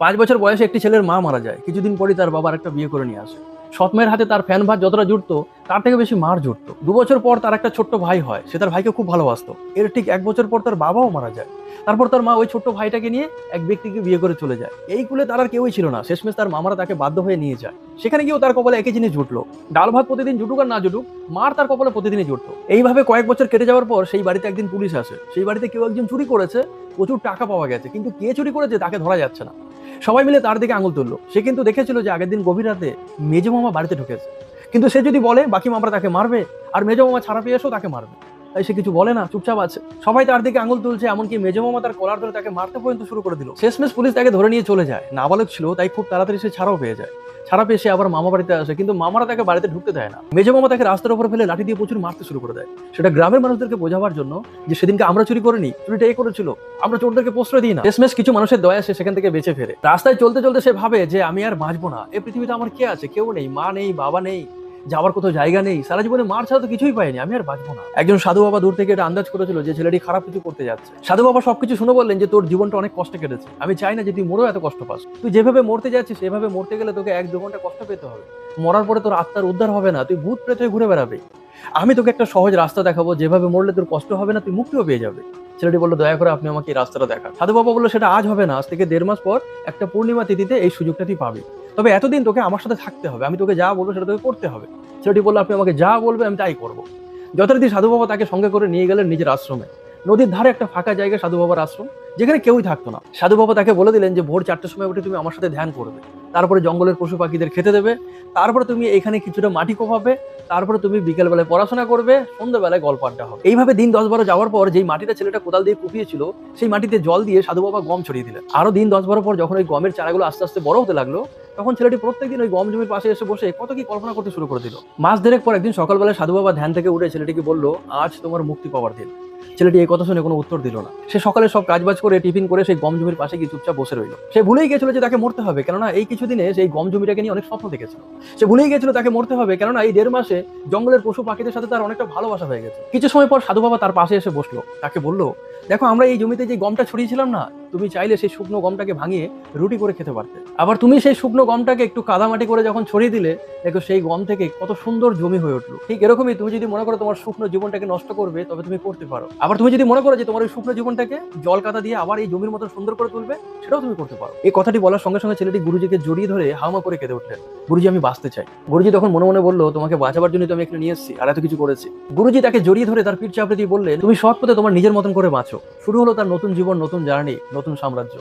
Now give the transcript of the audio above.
5 বছর বয়সে একটি ছেলের মা মারা যায়। কিছুদিন পরই তার বাবা আরেকটা বিয়ে করে নিয়ে আসে। সৎ মায়ের হাতে তার ফ্যান ভাত যতটা জুটতো তার থেকে বেশি মার জুটতো। 2 বছর পর তার একটা ছোট্ট ভাই হয়। সে তার ভাইকে খুব ভালোবাসতো। এর ঠিক 1 বছর পর তার বাবাও মারা যায়। তারপর তার মা ওই ছোট্ট ভাইটাকে নিয়ে এক ব্যক্তিকে বিয়ে করে চলে যায়। এই কুলে তার আর কেউই ছিল না। শেষমেশ তার মামারা তাকে বাধ্য হয়ে নিয়ে যায়। সেখানে গিয়েও তার কপালে একই জিনিস জুটলো। ডাল ভাত প্রতিদিন জুটুক আর না জুটুক, মার তার কপালে প্রতিদিনই জুটতো। এইভাবে কয়েক বছর কেটে যাওয়ার পর সেই বাড়িতে একদিন পুলিশ আসে। সেই বাড়িতে কেউ একজন চুরি করেছে, প্রচুর টাকা পাওয়া গেছে, কিন্তু কে চুরি করেছে তাকে ধরা যাচ্ছে না। সবাই মিলে তার দিকে আঙুল তুললো। সে কিন্তু দেখেছিল যে আগের দিন গভীর রাতে মেজো মামা বাড়িতে ঢুকেছে। কিন্তু সে যদি বলে বাকি মামারা তাকে মারবে, আর মেজো মামা ছাড়া পেয়ে এসেও তাকে মারবে। তাই সে কিছু বলে না, চুপচাপ আছে। সবাই তার দিকে আঙুল তুলছে, এমনকি মেজো মামা তার কলার ধরে তাকে মারতে পর্যন্ত শুরু করে দিল। শেষমেশ পুলিশ তাকে ধরে নিয়ে চলে যায়। নাবালক ছিল তাই খুব তাড়াতাড়ি সে ছাড়াও পেয়ে যায়। ছাড়া পেয়ে সে আবার মামা বাড়িতে আসে, কিন্তু মামারা তাকে বাড়িতে ঢুকতে দেয় না। মেজো মামা তাকে রাস্তার উপর ফেলে লাঠি দিয়ে প্রচুর মারতে শুরু করে দেয়। সেটা গ্রামের মানুষদেরকে বোঝাবার জন্য যে সেদিনকে আমরা চুরি করিনি, চুরিটা এ করেছিল, আমরা চোরদেরকে প্রশ্রয় দিই না। শেষমেশ কিছু মানুষের দয়া সে সেখান থেকে বেঁচে ফেরে। রাস্তায় চলতে চলতে সে ভাবে যে আমি আর বাঁচবো না, এই পৃথিবীতে আমার কে আছে? কেউ নেই, মা নেই, বাবা নেই, যাওয়ার কোথাও জায়গা নেই, সারা জীবনে মার ছাড়া তো কিছুই পাইনি, আমি আর বাঁচবো না। একজন সাধু বাবা দূর থেকে এটা আন্দাজ করেছিল যে ছেলেটি খারাপ কিছু করতে যাচ্ছে। সাধু বাবা সবকিছু শুনে বললেন যে তোর জীবনটা অনেক কষ্টে কেটেছে, আমি চাই না যে তুই মরেও এত কষ্ট পাস। তুই যেভাবে মরতে যাচ্ছিস সেভাবে মরতে গেলে তোকে 1-2 ঘন্টা কষ্ট পেতে হবে। মরার পরে তোর আত্মার উদ্ধার হবে না, তুই ভূত প্রেত হয়ে ঘুরে বেড়াবে। আমি তোকে একটা সহজ রাস্তা দেখাবো, যেভাবে মরলে তোর কষ্ট হবে না, তুই মুক্তিও পেয়ে যাবে। ছেলেটি বললো দয়া করে আপনি আমাকে এই রাস্তাটা দেখান। সাধু বাবা বললো সেটা আজ হবে না, আজ থেকে 1.5 মাস পর একটা পূর্ণিমা তিথিতে এই সুযোগটা তুই পাবি। তবে এতদিন তোকে আমার সাথে থাকতে হবে, আমি তোকে যা বলবো সেটা তোকে করতে হবে। ছেলেটি বললো আপনি আমাকে যা বলবে আমি তাই করবো। যথারীতি সাধু বাবা তাকে সঙ্গে করে নিয়ে গেলেন নিজের আশ্রমে। নদীর ধারে একটা ফাঁকা জায়গায় সাধু বাবার আশ্রম, যেখানে কেউই থাকতো না। সাধু বাবা তাকে বলে দিলেন যে ভোর 4টার সময় উঠে তুমি আমার সাথে ধ্যান করবে, তারপরে জঙ্গলের পশু পাখিদের খেতে দেবে, তারপরে তুমি এখানে কিছুটা মাটি কোপাবে, তারপরে তুমি বিকেল বেলায় পড়াশোনা করবে, সন্ধ্যাবেলায় গল্প আড্ডা হবে। এইভাবে দিন 10-12 যাওয়ার পর যেই মাটিটা ছেলেটা কোদাল দিয়ে কুপিয়েছিল সেই মাটিতে জল দিয়ে সাধু বাবা গম ছড়িয়ে দিলেন। আরো দিন 10-12 পর যখন ওই গমের চারাগুলো আস্তে আস্তে বড় হতে লাগলো, তখন ছেলেটি প্রত্যেকদিন ওই গম জমির পাশে এসে বসে কত কি কল্পনা করতে শুরু করে দিল। মাস দেড়েক পর একদিন সকালবেলা সাধু বাবা ধ্যান থেকে উঠে ছেলেটিকে বলল আজ তোমার মুক্তি পাওয়ার দিন। ছেলেটি এই কথা শুনে কোনো উত্তর দিল না। সে সকালে সব কাজবাজ করে টিফিন করে সেই গম জমির পাশে গিয়ে চুপচাপ বসে রইল। সে ভুলেই গেছিল যে তাকে মরতে হবে, কেননা এই কিছুদিনে সেই গম জমিটাকে নিয়ে অনেক স্বপ্ন দেখেছিল। সে ভুলেই গেছিল তাকে মরতে হবে, কেননা এই 1.5 মাসে জঙ্গলের পশু পাখিদের সাথে তার অনেকটা ভালোবাসা হয়ে গেছে। কিছু সময় পর সাধু বাবা তার পাশে এসে বসলো। তাকে বলল দেখো আমরা এই জমিতে যে গমটা ছড়িয়েছিলাম না, তুমি চাইলে সেই শুকনো গমটাকে ভাঙিয়ে রুটি করে খেতে পারতে। আবার তুমি সেই শুকনো গমটাকে একটু কাদামাটি করে যখন ছড়িয়ে দিলে, দেখো সেই গম থেকে কত সুন্দর জমি হয়ে উঠলো। ঠিক এরকমই তুমি যদি মনে করো তোমার শুকনো জীবনটাকে নষ্ট করবে, তবে তুমি করতে পারো। আবার তুমি যদি মনে করো যে তোমার ওই শুকনো জীবনটাকে জল কাদা দিয়ে আবার এই জমির মতো সুন্দর করে তুলবে, সেটাও তুমি করতে পারো। এই কথাটি বলার সঙ্গে সঙ্গে ছেলেটি গুরুজিকে জড়িয়ে ধরে হামা করে কেঁদে উঠলেন। গুরুজি আমি বাঁচতে চাই। গুরুজি তখন মনে মনে বললো তোমাকে বাঁচাবার জন্য তো আমি এখানে নিয়ে এসেছি, আর এত কিছু করেছি। গুরুজি তাকে জড়িয়ে ধরে তার পিঠ চাপড়ে দিয়ে বললেন তুমি সৎ পথে তোমার নিজের মতন করে বাঁচো। শুরু হলো তার নতুন জীবন, নতুন জার্নি, নতুন সাম্রাজ্য।